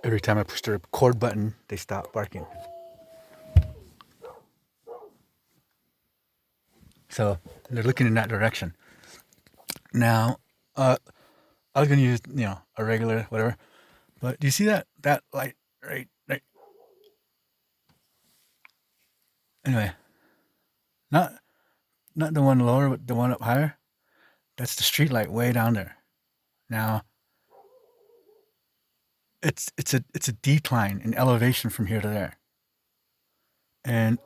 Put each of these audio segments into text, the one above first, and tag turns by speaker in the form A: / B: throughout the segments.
A: every time I push the record button, they stop barking. So they're looking in that direction. Now, I was gonna use a regular whatever, but do you see that light right? Anyway, not not the one lower, but the one up higher. That's the street light way down there. Now it's a decline in elevation from here to there. And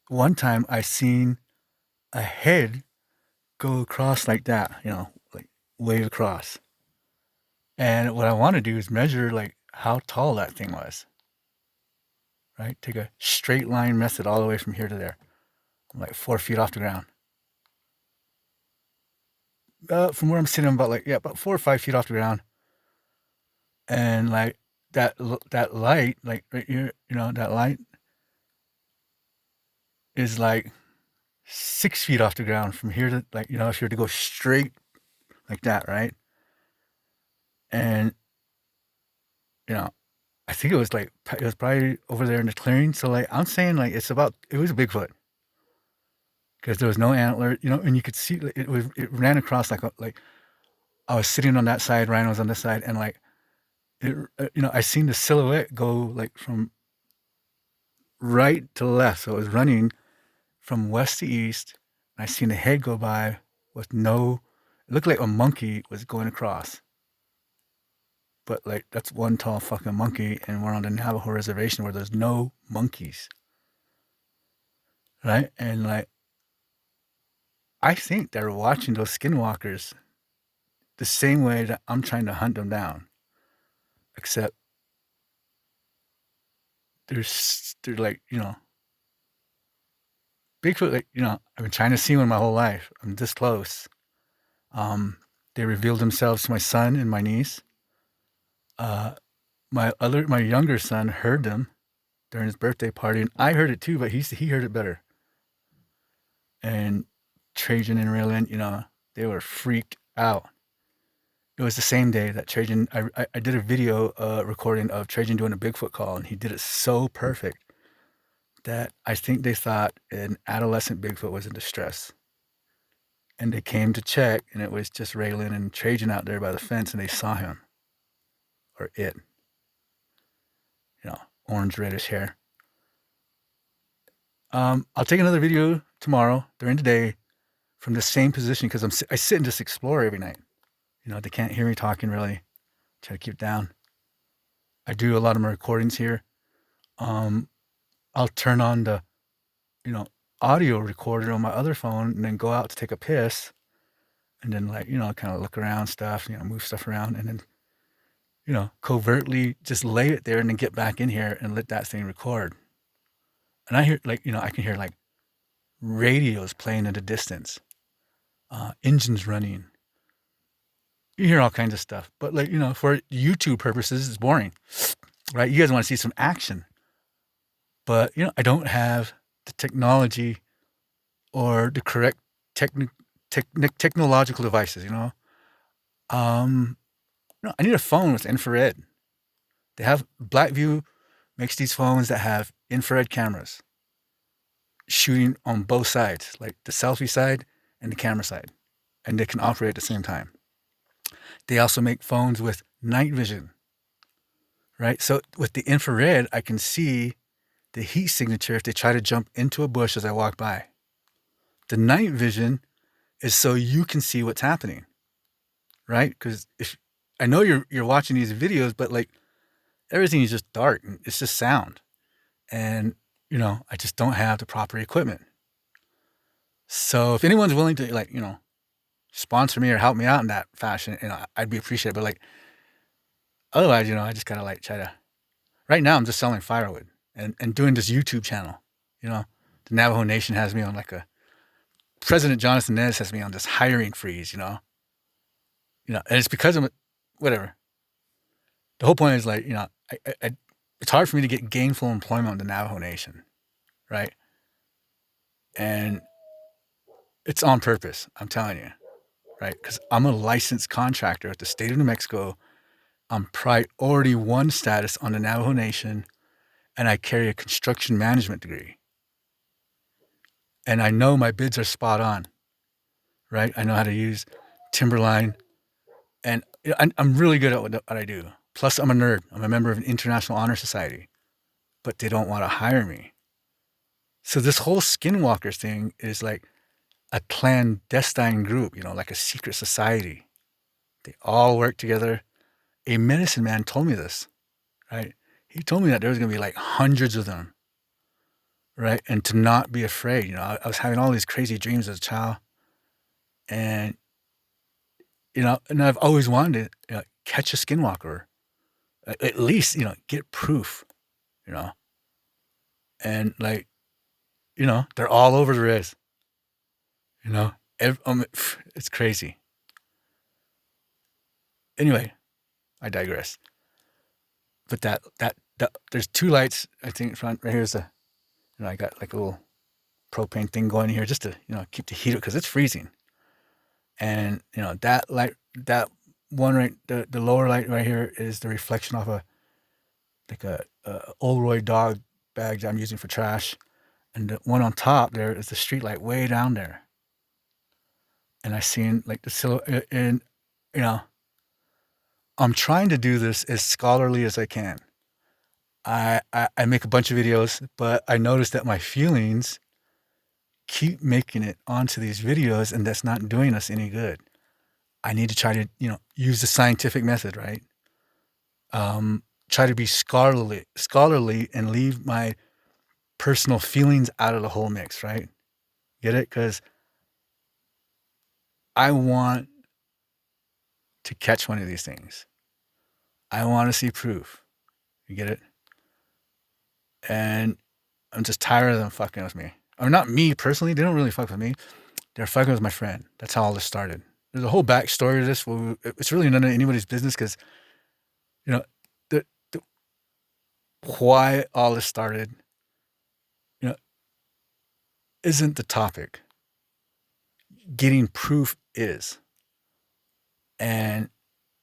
A: one time I seen a head go across like that, like way across. And what I want to do is measure like how tall that thing was. Right? Take a straight line method all the way from here to there. I'm like 4 feet off the ground. From where I'm sitting, I'm about 4 or 5 feet off the ground. And like that light, like right here, that light is like 6 feet off the ground from here to if you were to go straight like that, right? And you know, I think it was probably over there in the clearing. So like I'm saying, like it was a Bigfoot because there was no antler, and you could see it ran across like I was sitting on that side, Ryan was on this side, and like I seen the silhouette go like from right to left, so it was running from west to east. And I seen the head go by with no. It looked like a monkey was going across, but like that's one tall fucking monkey, and we're on the Navajo reservation where there's no monkeys, right? And like I think they're watching those skinwalkers the same way that I'm trying to hunt them down, except they're like Bigfoot. Like I've been trying to see one my whole life. I'm this close. They revealed themselves to my son and my niece. My younger son heard them during his birthday party, and I heard it too, but he heard it better. And Trajan and Raylan, they were freaked out. It was the same day that Trajan. I did a video recording of Trajan doing a Bigfoot call, and he did it so perfect that I think they thought an adolescent Bigfoot was in distress. And they came to check, and it was just Raylan and Trajan out there by the fence, and they saw him. Or it. Orange reddish hair. I'll take another video tomorrow during the day from the same position because I sit and just explore every night. They can't hear me talking really. Try to keep it down. I do a lot of my recordings here. I'll turn on the, audio recorder on my other phone and then go out to take a piss and then kind of look around stuff, move stuff around and then, covertly just lay it there and then get back in here and let that thing record. And I hear I can hear like radios playing in the distance, engines running. You hear all kinds of stuff, but for YouTube purposes, it's boring, right? You guys want to see some action, but I don't have the technology or the correct technological devices. I need a phone with infrared. They have Blackview makes these phones that have infrared cameras shooting on both sides, like the selfie side and the camera side, and they can operate at the same time. They also make phones with night vision, right? So with the infrared, I can see the heat signature if they try to jump into a bush as I walk by. The night vision is so you can see what's happening, right? Because if I know you're watching these videos, but like everything is just dark and it's just sound, and I just don't have the proper equipment. So if anyone's willing to sponsor me or help me out in that fashion, I'd be appreciated. But otherwise, I just gotta try to. Right now, I'm just selling firewood and doing this YouTube channel. The Navajo Nation has me on President Jonathan Nez has me on this hiring freeze. And it's because of whatever. The whole point is it's hard for me to get gainful employment in the Navajo Nation, right? And it's on purpose. I'm telling you. Right? Because I'm a licensed contractor at the state of New Mexico. I'm priority 1 status on the Navajo Nation, and I carry a construction management degree. And I know my bids are spot on, right? I know how to use Timberline, and I'm really good at what I do. Plus, I'm a nerd. I'm a member of an international honor society, but they don't want to hire me. So this whole Skinwalker thing is like a clandestine group, like a secret society. They all work together. A medicine man told me this, right? He told me that there was going to be like hundreds of them, right? And to not be afraid. I was having all these crazy dreams as a child. And, and I've always wanted to catch a Skinwalker, at least, get proof, and like, they're all over the res, it's crazy. Anyway, I digress. But that there's 2 lights, I think, in front. Right here's I got like a little propane thing going here just to, keep the heat up because it's freezing. And, that light, that one right, the lower light right here is the reflection off a Olroy dog bag that I'm using for trash. And the one on top there is the street light way down there. And I seen like the silhouette, and, I'm trying to do this as scholarly as I can. I make a bunch of videos, but I notice that my feelings keep making it onto these videos, and that's not doing us any good. I need to try to, use the scientific method, right? Try to be scholarly and leave my personal feelings out of the whole mix, right? Get it? Because I want to catch one of these things. I want to see proof. You get it? And I'm just tired of them fucking with me. Or not me personally. They don't really fuck with me. They're fucking with my friend. That's how all this started. There's a whole backstory to this. It's really none of anybody's business because, the why all this started, isn't the topic. Getting proof is. And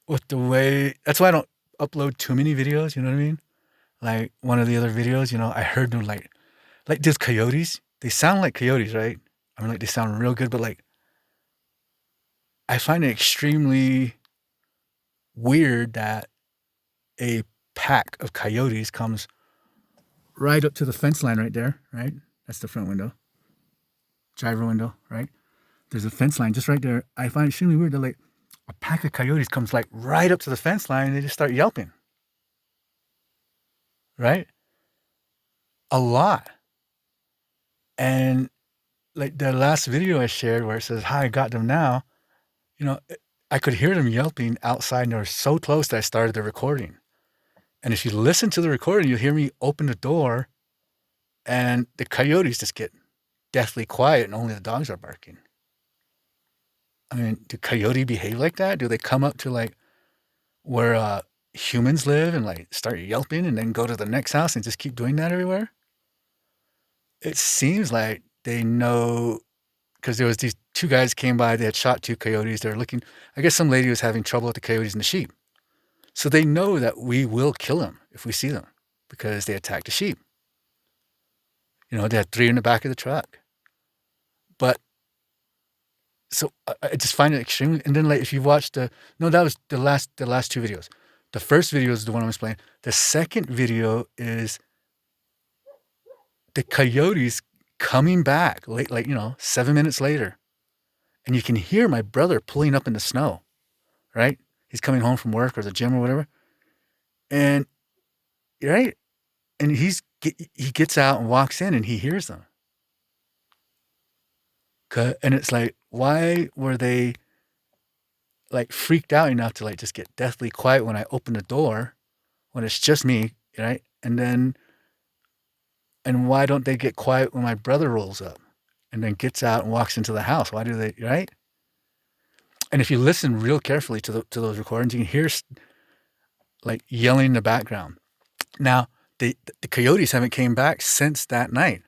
A: with the way, that's why I don't upload too many videos, you know what I mean? Like one of the other videos, I heard them like these coyotes. They sound like coyotes, right? I mean, like they sound real good, but like I find it extremely weird that a pack of coyotes comes right up to the fence line right there, right? That's the front window, driver window, right? There's a fence line just right there. I find it extremely weird that like a pack of coyotes comes like right up to the fence line and they just start yelping, right? A lot. And like the last video I shared where it says, "Hi, I got them now," I could hear them yelping outside and they were so close that I started the recording. And if you listen to the recording, you'll hear me open the door and the coyotes just get deathly quiet and only the dogs are barking. I mean, do coyote behave like that? Do they come up to like where humans live and like start yelping and then go to the next house and just keep doing that everywhere? It seems like they know, because there was these 2 guys came by. They had shot 2 coyotes. They were looking. I guess some lady was having trouble with the coyotes and the sheep. So they know that we will kill them if we see them because they attacked the sheep. They had 3 in the back of the truck. But so I just find it extremely. And then like if you watch that was the last 2 videos. The first video is the one I'm explaining. The second video is the coyotes coming back late, like 7 minutes later, and you can hear my brother pulling up in the snow, right? He's coming home from work or the gym or whatever, and right, and he gets out and walks in and he hears them. And it's like, why were they like freaked out enough to like just get deathly quiet when I open the door when it's just me, right? And why don't they get quiet when my brother rolls up and then gets out and walks into the house? Why do they, right? And if you listen real carefully to those recordings, you can hear like yelling in the background. Now, the coyotes haven't came back since that night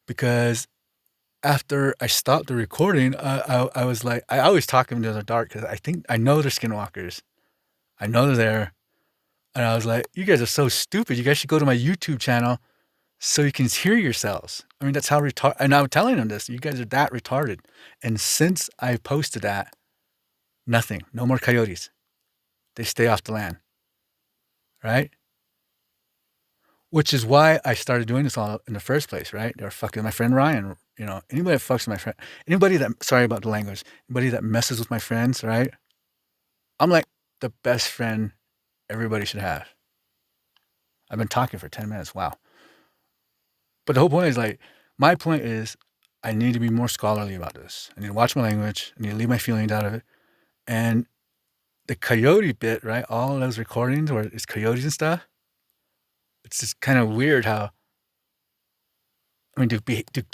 A: because after I stopped the recording, I was like, I always talk them in the dark because I know they're skinwalkers. I know they're there. And I was like, you guys are so stupid. You guys should go to my YouTube channel so you can hear yourselves. I mean, that's how retarded. And I'm telling them this. You guys are that retarded. And since I posted that, nothing. No more coyotes. They stay off the land. Right? Which is why I started doing this all in the first place, right? They were fucking my friend Ryan. You know, anybody that fucks with my friend, anybody that, sorry about the language, anybody that messes with my friends, right? I'm like the best friend everybody should have. I've been talking for 10 minutes. Wow. But the whole point is like, my point is I need to be more scholarly about this. I need to watch my language. I need to leave my feelings out of it. And the coyote bit, right? All of those recordings where it's coyotes and stuff. It's just kind of weird how, I mean, do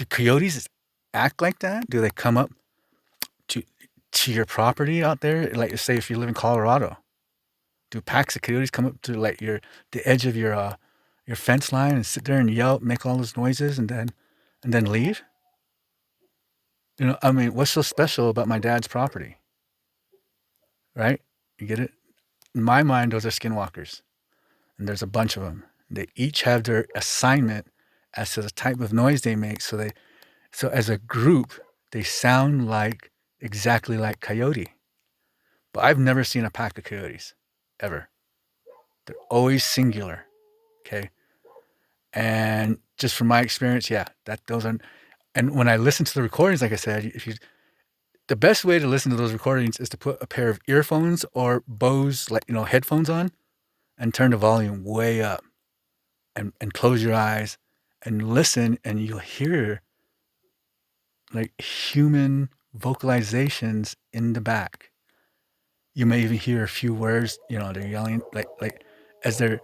A: coyotes act like that? Do they come up to your property out there? Like, say, if you live in Colorado, do packs of coyotes come up to like the edge of your fence line and sit there and yell, make all those noises, and then leave? You know, I mean, what's so special about my dad's property? Right? You get it? In my mind, those are skinwalkers, and there's a bunch of them. They each have their assignment as to the type of noise they make. So as a group, they sound like exactly like coyote. But I've never seen a pack of coyotes, ever. They're always singular. Okay. And just from my experience, yeah, those are. And when I listen to the recordings, like I said, the best way to listen to those recordings is to put a pair of earphones or Bose, like, headphones on, and turn the volume way up, and close your eyes and listen, and you'll hear like human vocalizations in the back. You may even hear a few words, they're yelling like as they're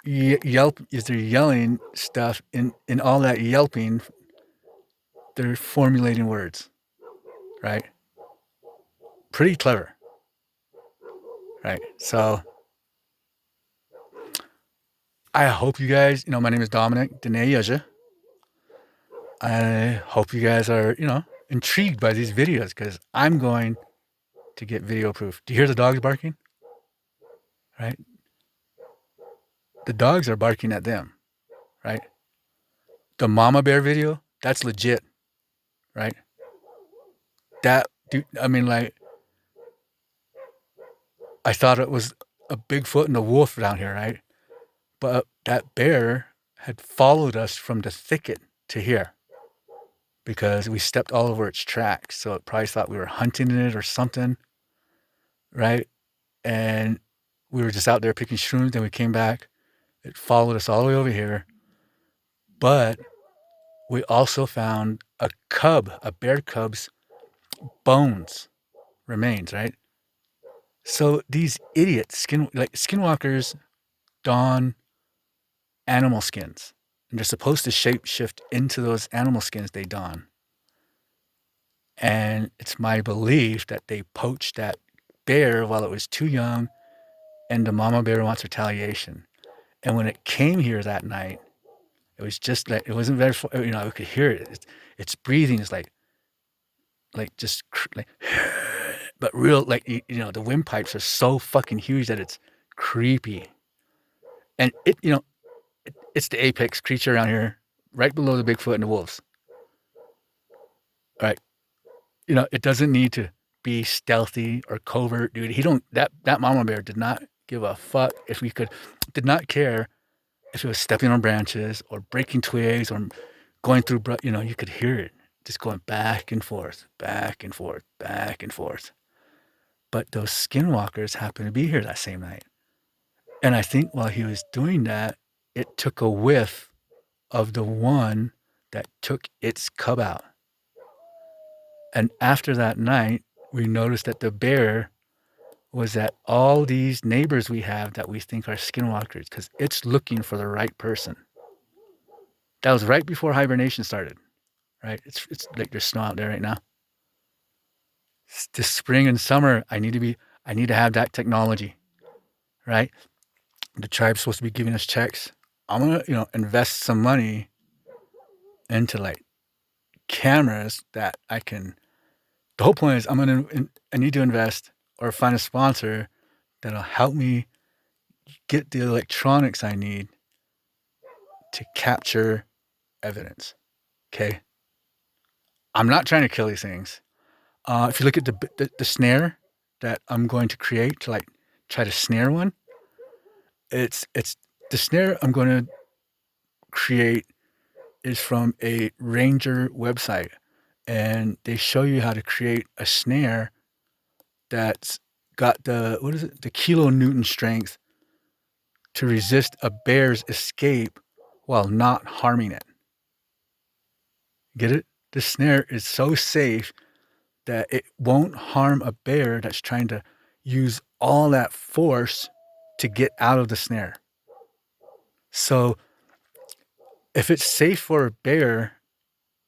A: as they're yelling stuff in all that yelping, they're formulating words, right? Pretty clever, right? So I hope you guys, my name is Dominic Dene. I hope you guys are, intrigued by these videos, because I'm going to get video proof. Do you hear the dogs barking? Right? The dogs are barking at them, right? The mama bear video, that's legit, right? That, dude, I mean, like, I thought it was a Bigfoot and a wolf down here, right? But that bear had followed us from the thicket to here because we stepped all over its tracks. So it probably thought we were hunting it or something, right? And we were just out there picking shrooms. Then we came back. It followed us all the way over here. But we also found a bear cub's bones, remains, right? So these idiots, skinwalkers, don animal skins, and they're supposed to shapeshift into those animal skins they don. And it's my belief that they poached that bear while it was too young, and the mama bear wants retaliation. And when it came here that night, it was just like, it wasn't very far, we could hear it. Its breathing is like just like, but real, like, the windpipes are so fucking huge that it's creepy. And it's the apex creature around here, right below the Bigfoot and the wolves. All right. It doesn't need to be stealthy or covert, dude. That mama bear did not give a fuck if we could, did not care if it was stepping on branches or breaking twigs or going through, you could hear it just going back and forth, back and forth, back and forth. But those skinwalkers happened to be here that same night. And I think while he was doing that, it took a whiff of the one that took its cub out. And after that night, we noticed that the bear was at all these neighbors we have that we think are skinwalkers, because it's looking for the right person. That was right before hibernation started, right? It's like there's snow out there right now. This spring and summer, I need to have that technology, right? The tribe's supposed to be giving us checks. I'm gonna, invest some money into like cameras that I can. The whole point is I need to invest or find a sponsor that'll help me get the electronics I need to capture evidence. Okay? I'm not trying to kill these things. If you look at the snare that I'm going to create to like try to snare one, it's the snare I'm going to create is from a Ranger website, and they show you how to create a snare that's got the kilonewton strength to resist a bear's escape while not harming it. Get it? The snare is so safe that it won't harm a bear that's trying to use all that force to get out of the snare. So if it's safe for a bear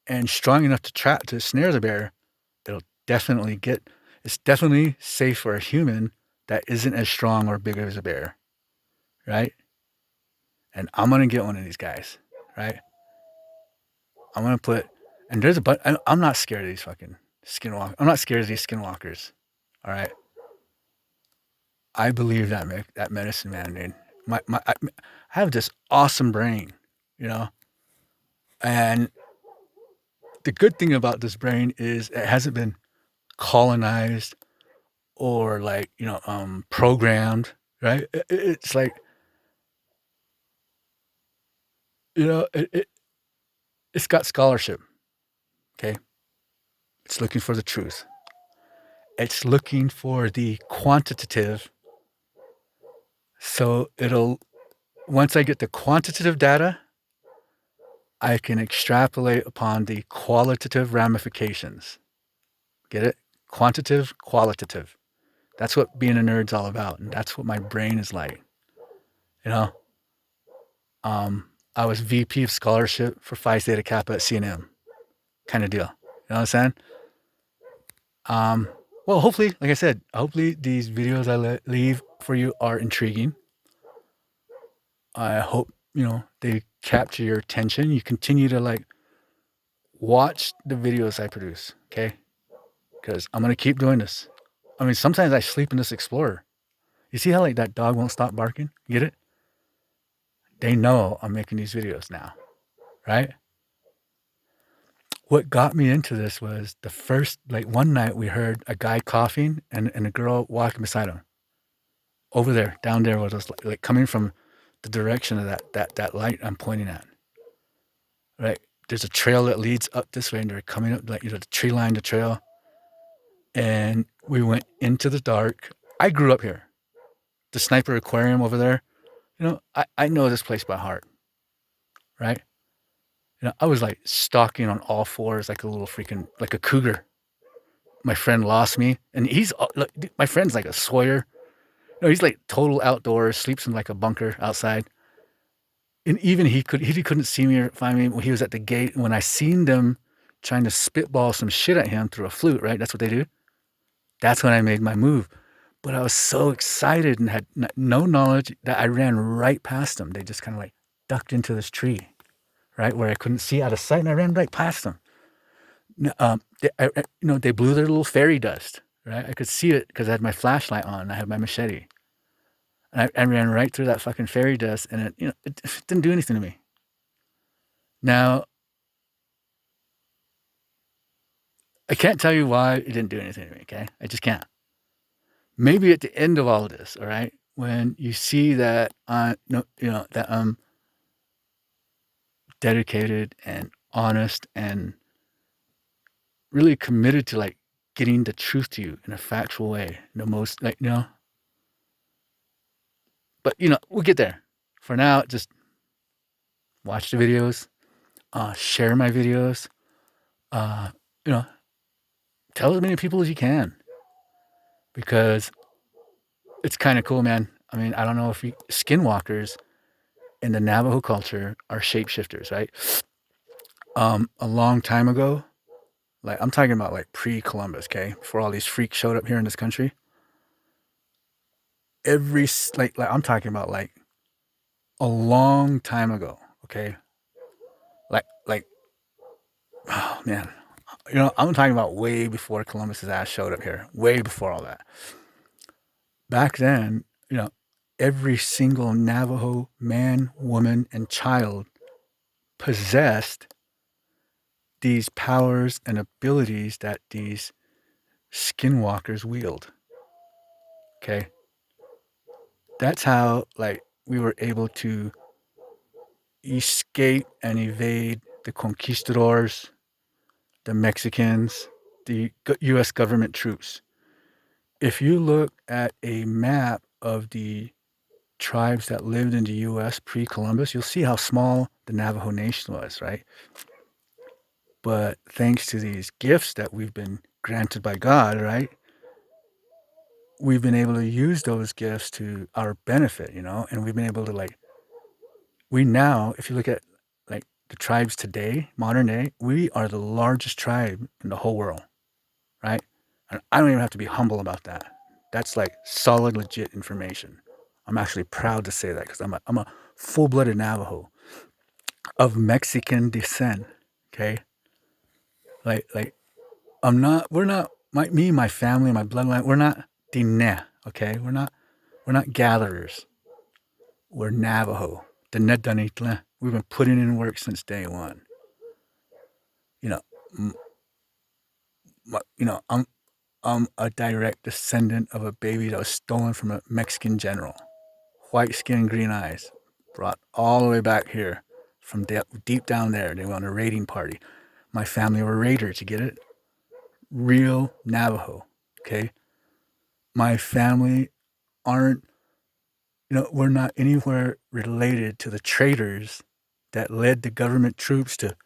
A: and strong enough to snare the bear, it'll definitely it's definitely safe for a human that isn't as strong or big as a bear, right? And I'm gonna get one of these guys, right? I'm gonna put, and there's a bunch. I'm not scared of these fucking skinwalkers. I'm not scared of these skinwalkers. All right. I believe that medicine man, dude. I have this awesome brain, you know, and the good thing about this brain is it hasn't been colonized or like programmed, right? It's like it's got scholarship. Okay, it's looking for the truth. It's looking for the quantitative. So once I get the quantitative data, I can extrapolate upon the qualitative ramifications. Get it? Quantitative, qualitative. That's what being a nerd's all about, and that's what my brain is like. You know, I was VP of scholarship for Phi Theta Kappa at C&M, kind of deal. You know what I'm saying? Well, hopefully, like I said, hopefully these videos I leave for you are intriguing. I hope they capture your attention. You continue to like watch the videos I produce, okay? Because I'm gonna keep doing this. I mean, sometimes I sleep in this Explorer. You see how like that dog won't stop barking? Get it? They know I'm making these videos now, right? What got me into this was the first, like one night we heard a guy coughing and a girl walking beside him. Over there, down there, was like coming from the direction of that light I'm pointing at. Right? There's a trail that leads up this way, and they're coming up like the tree line, the trail. And we went into the dark. I grew up here. The Sniper Aquarium over there. I know this place by heart. Right? I was like stalking on all fours like a little freaking, like a cougar. My friend lost me, and my friend's like a sawyer. He's like total outdoors, sleeps in like a bunker outside. And even he couldn't see me or find me when he was at the gate. When I seen them trying to spitball some shit at him through a flute, right? That's what they do. That's when I made my move. But I was so excited and had no knowledge that I ran right past them. They just kind of like ducked into this tree, right, where I couldn't see out of sight, and I ran right past them. They blew their little fairy dust, right? I could see it because I had my flashlight on. I had my machete. And I ran right through that fucking fairy dust, and it didn't do anything to me. Now, I can't tell you why it didn't do anything to me, okay? I just can't. Maybe at the end of all of this, all right, when you see that that I'm dedicated and honest and really committed to like getting the truth to you in a factual way, the most but we'll get there. For now, just watch the videos, share my videos, tell as many people as you can, because it's kind of cool, man. I mean, I don't know if skinwalkers in the Navajo culture are shapeshifters, right? A long time ago, like I'm talking about like pre-Columbus, okay, before all these freaks showed up here in this country. Like I'm talking about like a long time ago, okay? Like oh man, I'm talking about way before Columbus's ass showed up here, way before all that. Back then, you know, every single Navajo man, woman, and child possessed these powers and abilities that these skinwalkers wield. Okay? That's how, like, we were able to escape and evade the conquistadors, the Mexicans, the U.S. government troops. If you look at a map of the tribes that lived in the U.S. pre-Columbus, you'll see how small the Navajo Nation was, right? But thanks to these gifts that we've been granted by God, right, we've been able to use those gifts to our benefit, and we've been able to, like, we now, if you look at, like, the tribes today, modern day, we are the largest tribe in the whole world, right? And I don't even have to be humble about that. That's like solid, legit information. I'm actually proud to say that because I'm a full-blooded Navajo of Mexican descent. Okay, like we're not me, my family, my bloodline. We're not Diné. Okay, we're not gatherers. We're Navajo. Diné Danitla. We've been putting in work since day one. You know, I'm a direct descendant of a baby that was stolen from a Mexican general. White skin, green eyes, brought all the way back here from deep down there. They were on a raiding party. My family were raiders, you get it? Real Navajo, okay? My family aren't, we're not anywhere related to the traitors that led the government troops to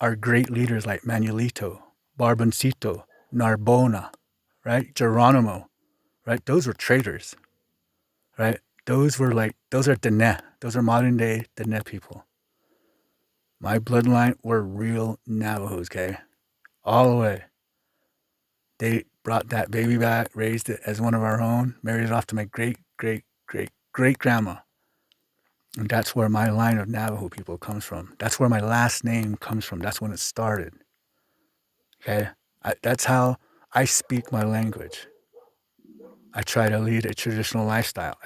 A: our great leaders like Manuelito, Barboncito, Narbona, right? Geronimo, right? Those were traitors, right? Those are Diné. Those are modern day Diné people. My bloodline were real Navajos, okay? All the way. They brought that baby back, raised it as one of our own, married it off to my great, great, great, great grandma. And that's where my line of Navajo people comes from. That's where my last name comes from. That's when it started. Okay? That's how I speak my language. I try to lead a traditional lifestyle.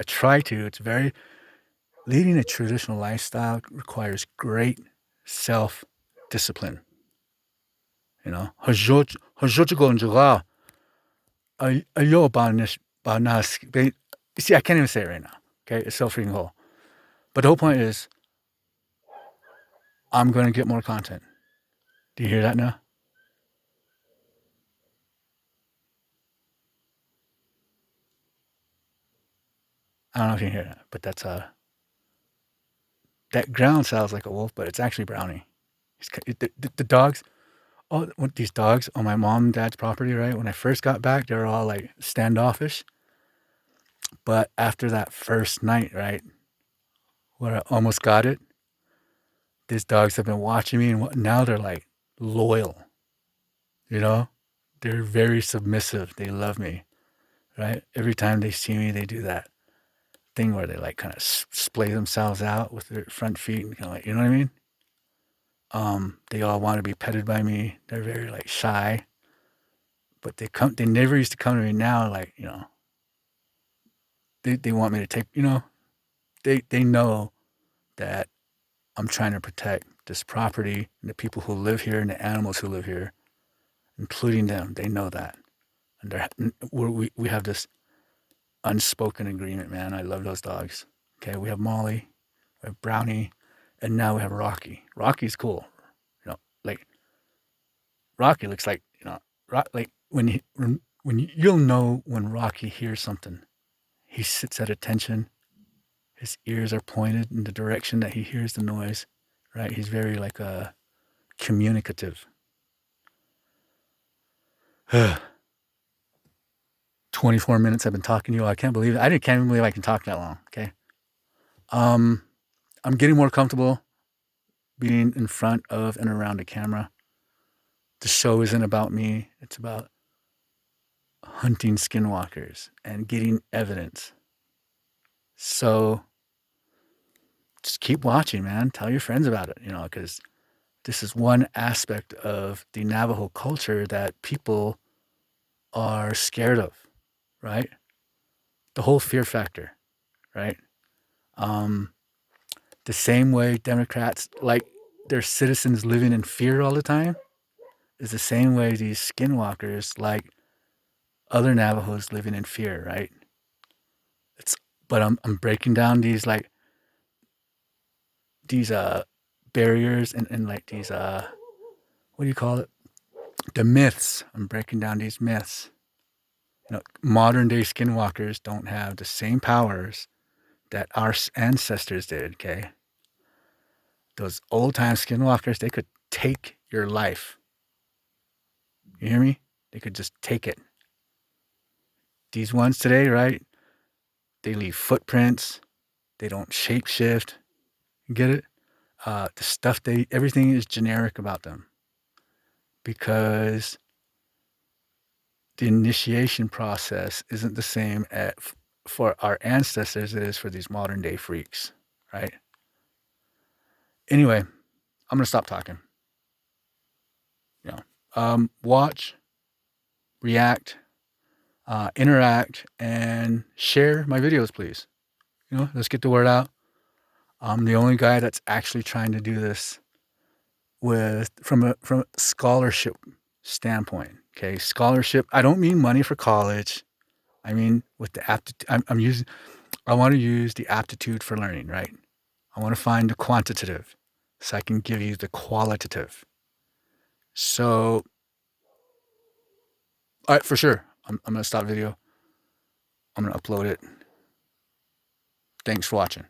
A: Leading a traditional lifestyle requires great self-discipline. You know, see, I can't even say it right now. Okay, it's so freaking cool. But the whole point is, I'm going to get more content. Do you hear that now? I don't know if you can hear that, but that's that ground sounds like a wolf, but it's actually Brownie. The dogs. Oh, these dogs on my mom and dad's property, right? When I first got back, they were all like standoffish. But after that first night, right, where I almost got it, these dogs have been watching me, and now they're like loyal. You know, they're very submissive. They love me, right? Every time they see me, they do that thing where they like kind of splay themselves out with their front feet and kind of like, you know what I mean? They all want to be petted by me. They're very like shy, but they never used to come to me. Now, like, they want me to take, they know that I'm trying to protect this property and the people who live here and the animals who live here, including them. They know that, and we have this unspoken agreement, man. I love those dogs. Okay, we have Molly, we have Brownie, and now we have Rocky. Rocky's cool. Like Rocky looks like, like you'll know when Rocky hears something. He sits at attention. His ears are pointed in the direction that he hears the noise, right? He's very like communicative. 24 minutes I've been talking to you. I can't believe it. Can't even believe I can talk that long. Okay. I'm getting more comfortable being in front of and around a camera. The show isn't about me. It's about hunting skinwalkers and getting evidence. So just keep watching, man. Tell your friends about it, because this is one aspect of the Navajo culture that people are scared of, right? The whole fear factor. right? Um, the same way Democrats like their citizens living in fear all the time is the same way these skinwalkers like other Navajos living in fear, right? It's but I'm breaking down these barriers and like these what do you call it? The myths. I'm breaking down these myths. Modern day skinwalkers don't have the same powers that our ancestors did, okay? Those old time skinwalkers, they could take your life. You hear me? They could just take it. These ones today, right? They leave footprints. They don't shapeshift. You get it? The stuff everything is generic about them because the initiation process isn't the same for our ancestors as it is for these modern day freaks, right? Anyway, I'm gonna stop talking. Watch, react, interact, and share my videos, please. Let's get the word out. I'm the only guy that's actually trying to do this from a scholarship standpoint. Okay, scholarship. I don't mean money for college. I mean with the aptitude. I want to use the aptitude for learning. Right. I want to find the quantitative, so I can give you the qualitative. So, all right, for sure. I'm gonna stop video. I'm gonna upload it. Thanks for watching.